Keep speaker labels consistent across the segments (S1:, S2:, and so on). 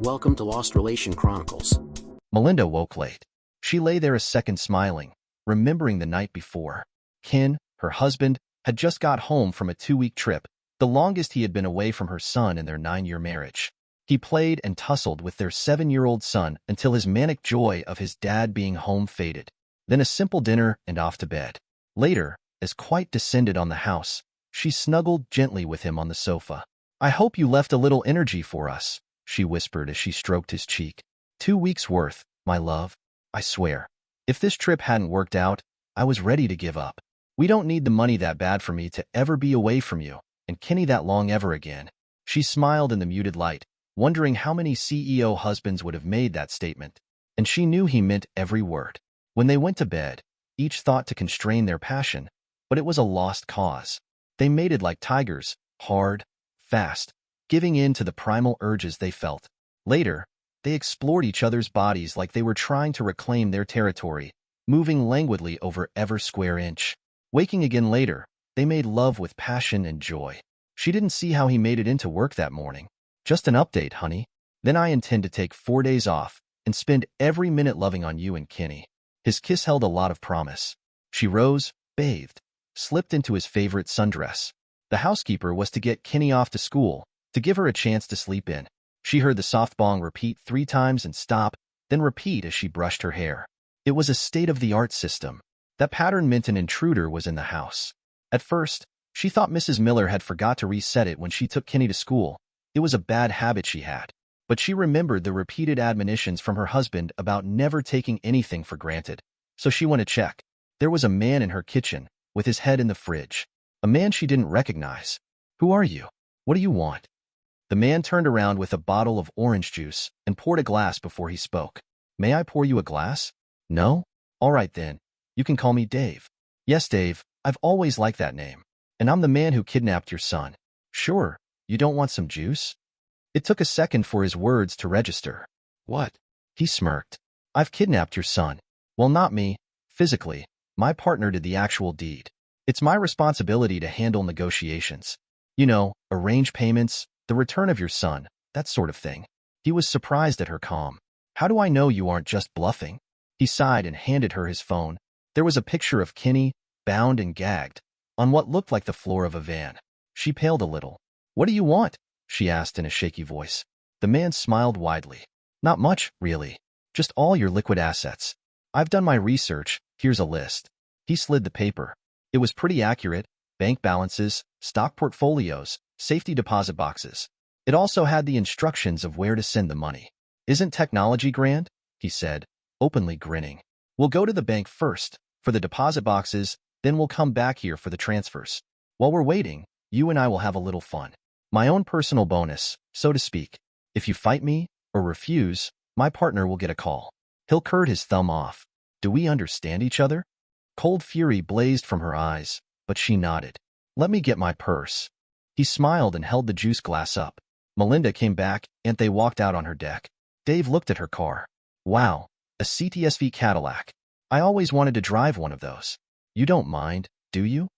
S1: Welcome to Lost Relation Chronicles.
S2: Melinda woke late. She lay there a second smiling, remembering the night before. Ken, her husband, had just got home from a 2-week trip, the longest he had been away from her son in their 9-year marriage. He played and tussled with their 7-year-old son until his manic joy of his dad being home faded. Then a simple dinner and off to bed. Later, as quiet descended on the house, she snuggled gently with him on the sofa. "I hope you left a little energy for us," she whispered as she stroked his cheek. 2 weeks' worth, my love. I swear. If this trip hadn't worked out, I was ready to give up. We don't need the money that bad for me to ever be away from you, and Kenny that long ever again. She smiled in the muted light, wondering how many CEO husbands would have made that statement. And she knew he meant every word. When they went to bed, each thought to constrain their passion, but it was a lost cause. They mated like tigers, hard, fast, giving in to the primal urges they felt. Later, they explored each other's bodies like they were trying to reclaim their territory, moving languidly over every square inch. Waking again later, they made love with passion and joy. She didn't see how he made it into work that morning. "Just an update, honey. Then I intend to take 4 days off and spend every minute loving on you and Kenny." His kiss held a lot of promise. She rose, bathed, slipped into his favorite sundress. The housekeeper was to get Kenny off to school, to give her a chance to sleep in. She heard the soft bong repeat 3 times and stop, then repeat as she brushed her hair. It was a state-of-the-art system. That pattern meant an intruder was in the house. At first, she thought Mrs. Miller had forgot to reset it when she took Kenny to school. It was a bad habit she had. But she remembered the repeated admonitions from her husband about never taking anything for granted. So she went to check. There was a man in her kitchen, with his head in the fridge. A man she didn't recognize. "Who are you? What do you want?" The man turned around with a bottle of orange juice and poured a glass before he spoke. "May I pour you a glass?" "No? All right then. You can call me Dave." "Yes, Dave. I've always liked that name. And I'm the man who kidnapped your son." "Sure. You don't want some juice?" It took a second for his words to register. "What?" He smirked. "I've kidnapped your son. Well, not me, physically. My partner did the actual deed. It's my responsibility to handle negotiations. You know, arrange payments, the return of your son, that sort of thing." He was surprised at her calm. "How do I know you aren't just bluffing?" He sighed and handed her his phone. There was a picture of Kenny, bound and gagged, on what looked like the floor of a van. She paled a little. "What do you want?" she asked in a shaky voice. The man smiled widely. "Not much, really. Just all your liquid assets. I've done my research, here's a list." He slid the paper. It was pretty accurate: bank balances, stock portfolios, safety deposit boxes. It also had the instructions of where to send the money. "Isn't technology grand?" he said, openly grinning. "We'll go to the bank first, for the deposit boxes, then we'll come back here for the transfers. While we're waiting, you and I will have a little fun. My own personal bonus, so to speak. If you fight me, or refuse, my partner will get a call." He'll curd his thumb off. "Do we understand each other?" Cold fury blazed from her eyes, but she nodded. "Let me get my purse." He smiled and held the juice glass up. Melinda came back, and they walked out on her deck. Dave looked at her car. "Wow, a CTSV Cadillac. I always wanted to drive one of those. You don't mind, do you?"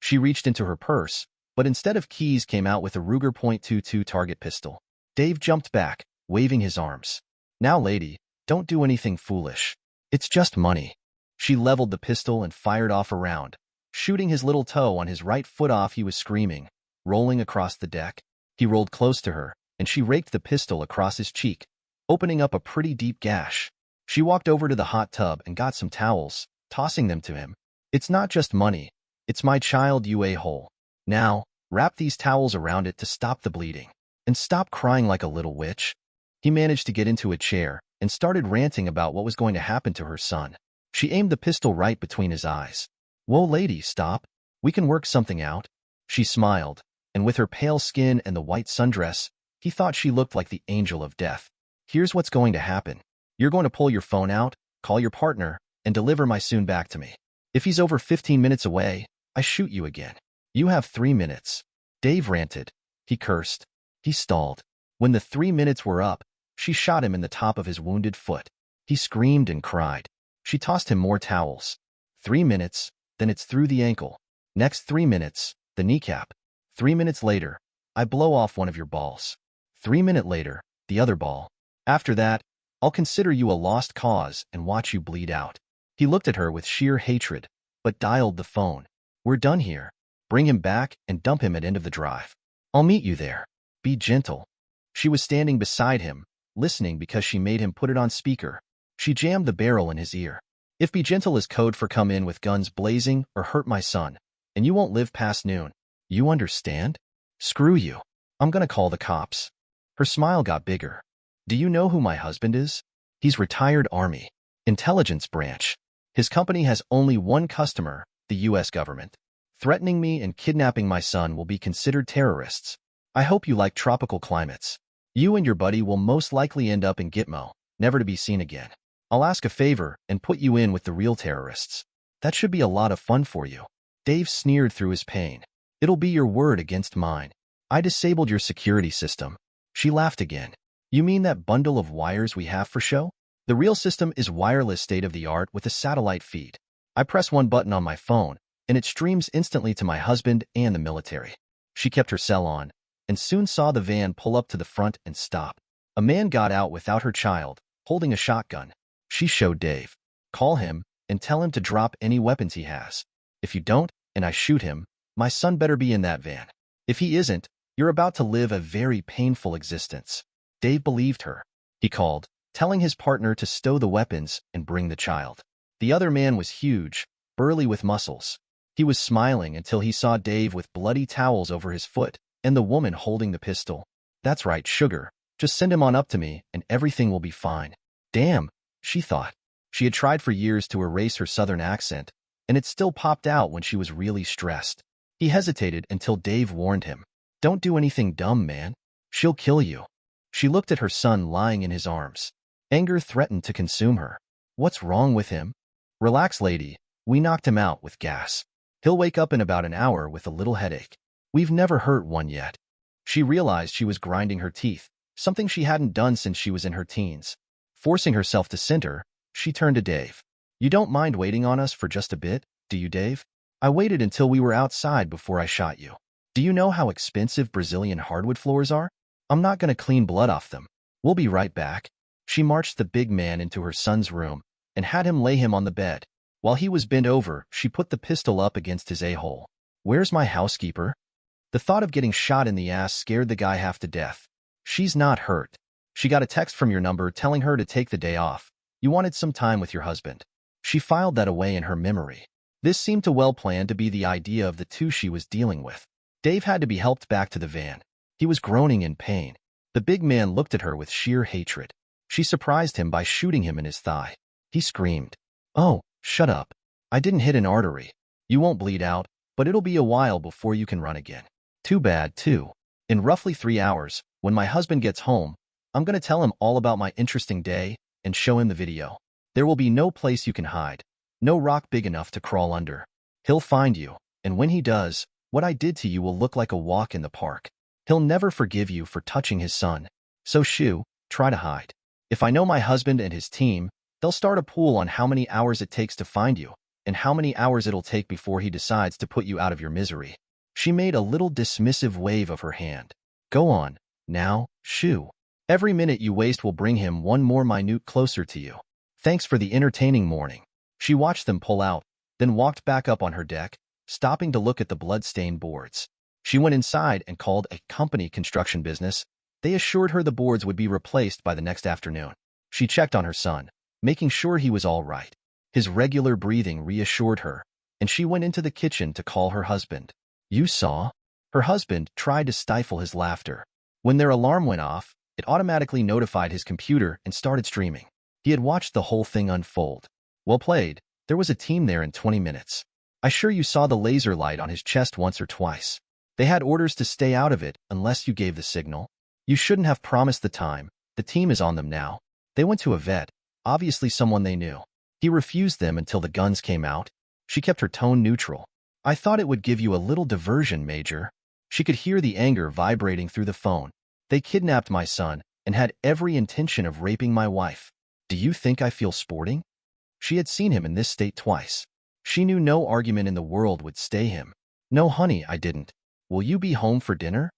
S2: She reached into her purse, but instead of keys came out with a Ruger .22 target pistol. Dave jumped back, waving his arms. "Now, lady, don't do anything foolish. It's just money." She leveled the pistol and fired off a round. Shooting his little toe on his right foot off, he was screaming, rolling across the deck. He rolled close to her, and she raked the pistol across his cheek, opening up a pretty deep gash. She walked over to the hot tub and got some towels, tossing them to him. "It's not just money. It's my child, you a-hole. Now, wrap these towels around it to stop the bleeding. And stop crying like a little witch." He managed to get into a chair and started ranting about what was going to happen to her son. She aimed the pistol right between his eyes. "Whoa, lady, stop. We can work something out." She smiled, and with her pale skin and the white sundress, he thought she looked like the angel of death. "Here's what's going to happen. You're going to pull your phone out, call your partner, and deliver my son back to me. If he's over 15 minutes away, I shoot you again. You have 3 minutes." Dave ranted. He cursed. He stalled. When the 3 minutes were up, she shot him in the top of his wounded foot. He screamed and cried. She tossed him more towels. 3 minutes, then it's through the ankle. Next 3 minutes, the kneecap. 3 minutes later, I blow off one of your balls. 3 minutes later, the other ball. After that, I'll consider you a lost cause and watch you bleed out. He looked at her with sheer hatred, but dialed the phone. We're done here. Bring him back and dump him at end of the drive. I'll meet you there. Be gentle. She was standing beside him, listening because she made him put it on speaker. She jammed the barrel in his ear. If be gentle is code for come in with guns blazing or hurt my son, and you won't live past noon. You understand? Screw you. I'm gonna call the cops. Her smile got bigger. Do you know who my husband is? He's retired Army. Intelligence branch. His company has only one customer, the U.S. government. Threatening me and kidnapping my son will be considered terrorists. I hope you like tropical climates. You and your buddy will most likely end up in Gitmo, never to be seen again. I'll ask a favor and put you in with the real terrorists. That should be a lot of fun for you. Dave sneered through his pain. It'll be your word against mine. I disabled your security system. She laughed again. You mean that bundle of wires we have for show? The real system is wireless state-of-the-art with a satellite feed. I press one button on my phone, and it streams instantly to my husband and the military. She kept her cell on, and soon saw the van pull up to the front and stop. A man got out without her child, holding a shotgun. She showed Dave. Call him and tell him to drop any weapons he has. If you don't, and I shoot him, my son better be in that van. If he isn't, you're about to live a very painful existence. Dave believed her. He called, telling his partner to stow the weapons and bring the child. The other man was huge, burly with muscles. He was smiling until he saw Dave with bloody towels over his foot and the woman holding the pistol. That's right, sugar. Just send him on up to me and everything will be fine. Damn, she thought. She had tried for years to erase her southern accent, and it still popped out when she was really stressed. He hesitated until Dave warned him. Don't do anything dumb, man. She'll kill you. She looked at her son lying in his arms. Anger threatened to consume her. What's wrong with him? Relax, lady. We knocked him out with gas. He'll wake up in about an hour with a little headache. We've never hurt one yet. She realized she was grinding her teeth, something she hadn't done since she was in her teens. Forcing herself to center, she turned to Dave. You don't mind waiting on us for just a bit, do you, Dave? I waited until we were outside before I shot you. Do you know how expensive Brazilian hardwood floors are? I'm not going to clean blood off them. We'll be right back. She marched the big man into her son's room and had him lay him on the bed. While he was bent over, she put the pistol up against his a-hole. Where's my housekeeper? The thought of getting shot in the ass scared the guy half to death. She's not hurt. She got a text from your number telling her to take the day off. You wanted some time with your husband. She filed that away in her memory. This seemed to well planned to be the idea of the two she was dealing with. Dave had to be helped back to the van. He was groaning in pain. The big man looked at her with sheer hatred. She surprised him by shooting him in his thigh. He screamed. Oh, shut up. I didn't hit an artery. You won't bleed out, but it'll be a while before you can run again. Too bad, too. In roughly 3 hours, when my husband gets home, I'm going to tell him all about my interesting day and show him the video. There will be no place you can hide, no rock big enough to crawl under. He'll find you, and when he does, what I did to you will look like a walk in the park. He'll never forgive you for touching his son. So shoo, try to hide. If I know my husband and his team, they'll start a pool on how many hours it takes to find you, and how many hours it'll take before he decides to put you out of your misery. She made a little dismissive wave of her hand. Go on, now, shoo. Every minute you waste will bring him one more minute closer to you. Thanks for the entertaining morning. She watched them pull out, then walked back up on her deck, stopping to look at the blood-stained boards. She went inside and called a company construction business. They assured her the boards would be replaced by the next afternoon. She checked on her son, making sure he was all right. His regular breathing reassured her, and she went into the kitchen to call her husband. You saw? Her husband tried to stifle his laughter. When their alarm went off, it automatically notified his computer and started streaming. He had watched the whole thing unfold. Well played. There was a team there in 20 minutes. I sure you saw the laser light on his chest once or twice. They had orders to stay out of it unless you gave the signal. You shouldn't have promised the time. The team is on them now. They went to a vet, obviously someone they knew. He refused them until the guns came out. She kept her tone neutral. I thought it would give you a little diversion, Major. She could hear the anger vibrating through the phone. They kidnapped my son and had every intention of raping my wife. Do you think I feel sporting? She had seen him in this state twice. She knew no argument in the world would stay him. No, honey, I didn't. Will you be home for dinner?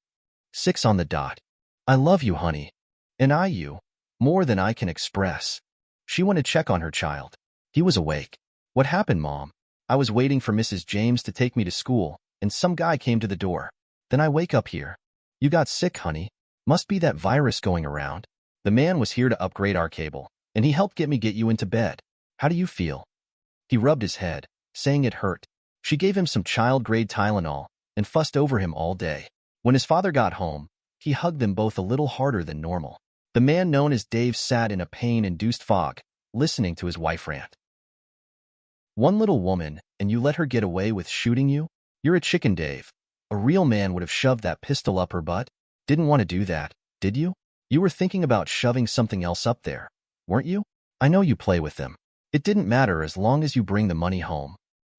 S2: 6 on the dot. I love you, honey. And I you. More than I can express. She went to check on her child. He was awake. What happened, Mom? I was waiting for Mrs. James to take me to school, and some guy came to the door. Then I wake up here. You got sick, honey. Must be that virus going around. The man was here to upgrade our cable, and he helped get you into bed. How do you feel? He rubbed his head, saying it hurt. She gave him some child-grade Tylenol and fussed over him all day. When his father got home, he hugged them both a little harder than normal. The man known as Dave sat in a pain-induced fog, listening to his wife rant. One little woman, and you let her get away with shooting you? You're a chicken, Dave. A real man would have shoved that pistol up her butt. Didn't want to do that, did you? You were thinking about shoving something else up there, weren't you? I know you play with them. It didn't matter as long as you bring the money home.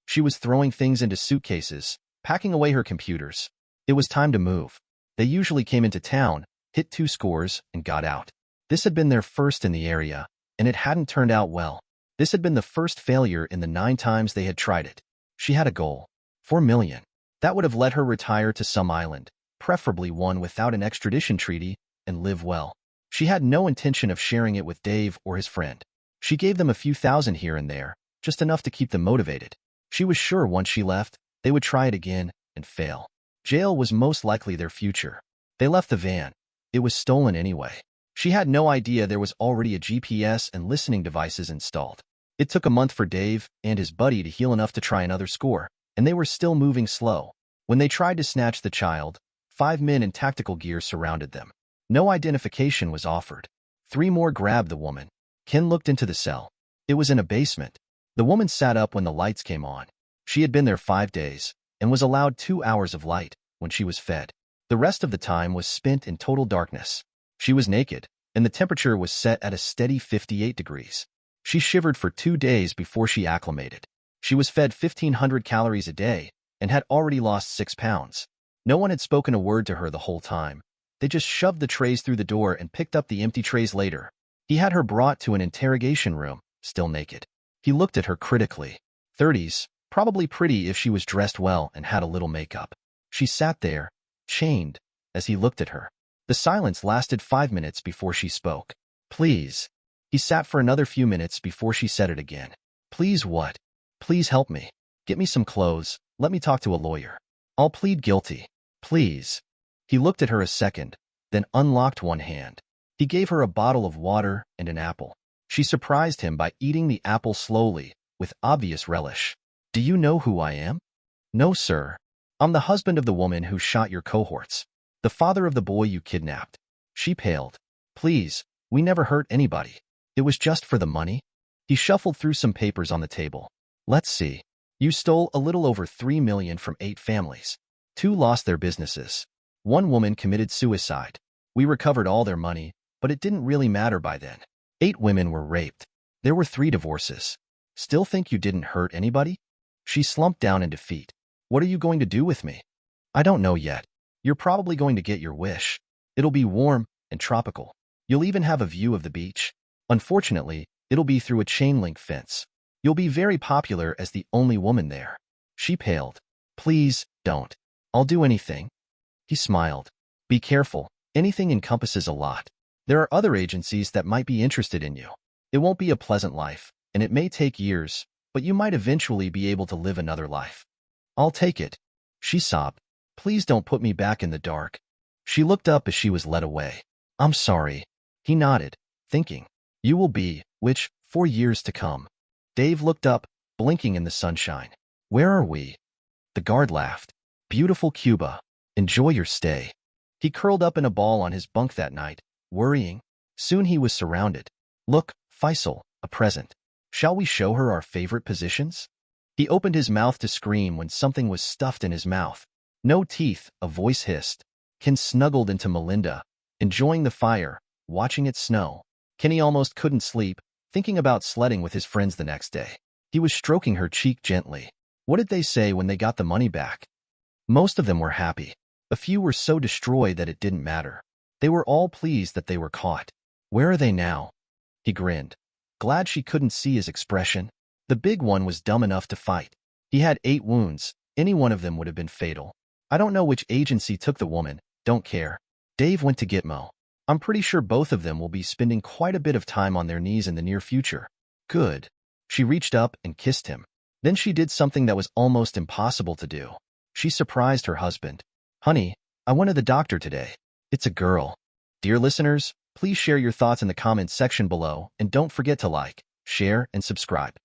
S2: She was throwing things into suitcases, packing away her computers. It was time to move. They usually came into town, hit 2 scores, and got out. This had been their first in the area, and it hadn't turned out well. This had been the first failure in the 9 times they had tried it. She had a goal. 4 million. That would have let her retire to some island, preferably one without an extradition treaty, and live well. She had no intention of sharing it with Dave or his friend. She gave them a few thousand here and there, just enough to keep them motivated. She was sure once she left, they would try it again and fail. Jail was most likely their future. They left the van. It was stolen anyway. She had no idea there was already a GPS and listening devices installed. It took a month for Dave and his buddy to heal enough to try another score, and they were still moving slow. When they tried to snatch the child, 5 men in tactical gear surrounded them. No identification was offered. 3 more grabbed the woman. Ken looked into the cell. It was in a basement. The woman sat up when the lights came on. She had been there 5 days and was allowed 2 hours of light when she was fed. The rest of the time was spent in total darkness. She was naked, and the temperature was set at a steady 58 degrees. She shivered for 2 days before she acclimated. She was fed 1,500 calories a day and had already lost 6 pounds. No one had spoken a word to her the whole time. They just shoved the trays through the door and picked up the empty trays later. He had her brought to an interrogation room, still naked. He looked at her critically. 30s, probably pretty if she was dressed well and had a little makeup. She sat there, chained, as he looked at her. The silence lasted 5 minutes before she spoke. Please. He sat for another few minutes before she said it again. Please what? Please help me. Get me some clothes. Let me talk to a lawyer. I'll plead guilty. Please. He looked at her a second, then unlocked one hand. He gave her a bottle of water and an apple. She surprised him by eating the apple slowly, with obvious relish. Do you know who I am? No, sir. I'm the husband of the woman who shot your cohorts. The father of the boy you kidnapped. She paled. Please, we never hurt anybody. It was just for the money. He shuffled through some papers on the table. Let's see. You stole a little over 3 million from 8 families. 2 lost their businesses. 1 woman committed suicide. We recovered all their money, but it didn't really matter by then. 8 women were raped. There were 3 divorces. Still think you didn't hurt anybody? She slumped down in defeat. What are you going to do with me? I don't know yet. You're probably going to get your wish. It'll be warm and tropical. You'll even have a view of the beach. Unfortunately, it'll be through a chain-link fence. You'll be very popular as the only woman there. She paled. Please, don't. I'll do anything. He smiled. Be careful. Anything encompasses a lot. There are other agencies that might be interested in you. It won't be a pleasant life, and it may take years, but you might eventually be able to live another life. I'll take it. She sobbed. Please don't put me back in the dark. She looked up as she was led away. I'm sorry. He nodded, thinking. You will be, which, for years to come. Dave looked up, blinking in the sunshine. Where are we? The guard laughed. Beautiful Cuba. Enjoy your stay. He curled up in a ball on his bunk that night, worrying. Soon he was surrounded. Look, Faisal, a present. Shall we show her our favorite positions? He opened his mouth to scream when something was stuffed in his mouth. No teeth, a voice hissed. Ken snuggled into Melinda, enjoying the fire, watching it snow. Kenny almost couldn't sleep, thinking about sledding with his friends the next day. He was stroking her cheek gently. What did they say when they got the money back? Most of them were happy. A few were so destroyed that it didn't matter. They were all pleased that they were caught. Where are they now? He grinned. Glad she couldn't see his expression. The big one was dumb enough to fight. He had 8 wounds. Any one of them would have been fatal. I don't know which agency took the woman. Don't care. Dave went to Gitmo. I'm pretty sure both of them will be spending quite a bit of time on their knees in the near future. Good. She reached up and kissed him. Then she did something that was almost impossible to do. She surprised her husband. Honey, I went to the doctor today. It's a girl. Dear listeners, please share your thoughts in the comments section below and don't forget to like, share, and subscribe.